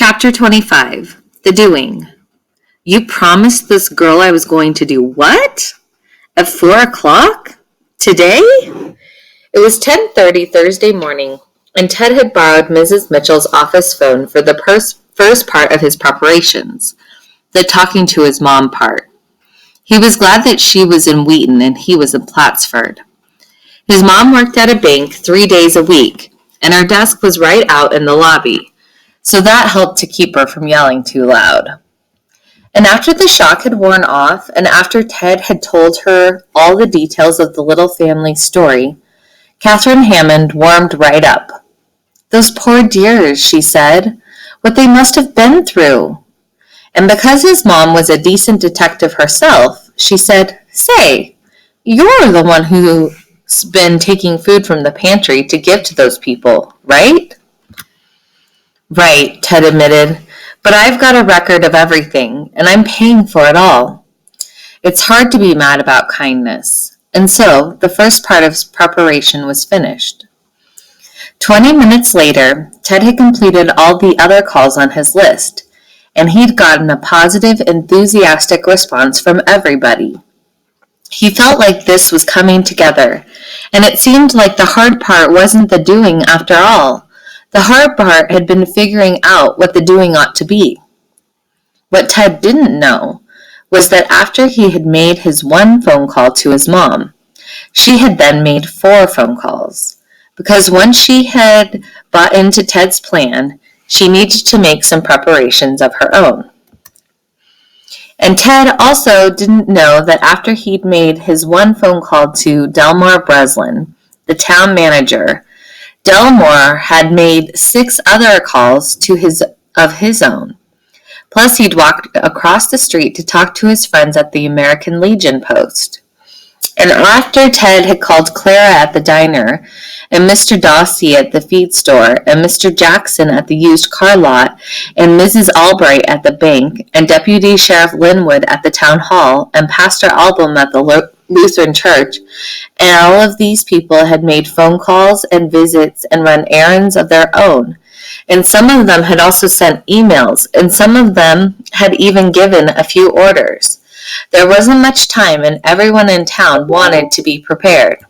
Chapter 25. The Doing. You promised this girl I was going to do what? At 4 o'clock? Today? It was 10:30 Thursday morning, and Ted had borrowed Mrs. Mitchell's office phone for the first part of his preparations, the talking to his mom part. He was glad that she was in Wheaton and he was in Plattsford. His mom worked at a bank 3 days a week, and her desk was right out in the lobby, so that helped to keep her from yelling too loud. And after the shock had worn off, and after Ted had told her all the details of the little family story, Catherine Hammond warmed right up. "Those poor dears," she said, "what they must have been through." And because his mom was a decent detective herself, she said, "Say, you're the one who's been taking food from the pantry to give to those people, right?" "Right," Ted admitted, "but I've got a record of everything, and I'm paying for it all." It's hard to be mad about kindness. And so, the first part of his preparation was finished. 20 minutes later, Ted had completed all the other calls on his list, and he'd gotten a positive, enthusiastic response from everybody. He felt like this was coming together, and it seemed like the hard part wasn't the doing after all. The hard part had been figuring out what the doing ought to be. What Ted didn't know was that after he had made his one phone call to his mom, she had then made 4 phone calls, because once she had bought into Ted's plan, she needed to make some preparations of her own. And Ted also didn't know that after he'd made his one phone call to Delmore Breslin, the town manager, Delmore had made 6 other calls of his own. Plus, he'd walked across the street to talk to his friends at the American Legion post. And after Ted had called Clara at the diner, and Mr. Dawsey at the feed store, and Mr. Jackson at the used car lot, and Mrs. Albright at the bank, and Deputy Sheriff Linwood at the town hall, and Pastor Album at the Lutheran church, and all of these people had made phone calls and visits and run errands of their own. And some of them had also sent emails, and some of them had even given a few orders. There wasn't much time, and everyone in town wanted to be prepared.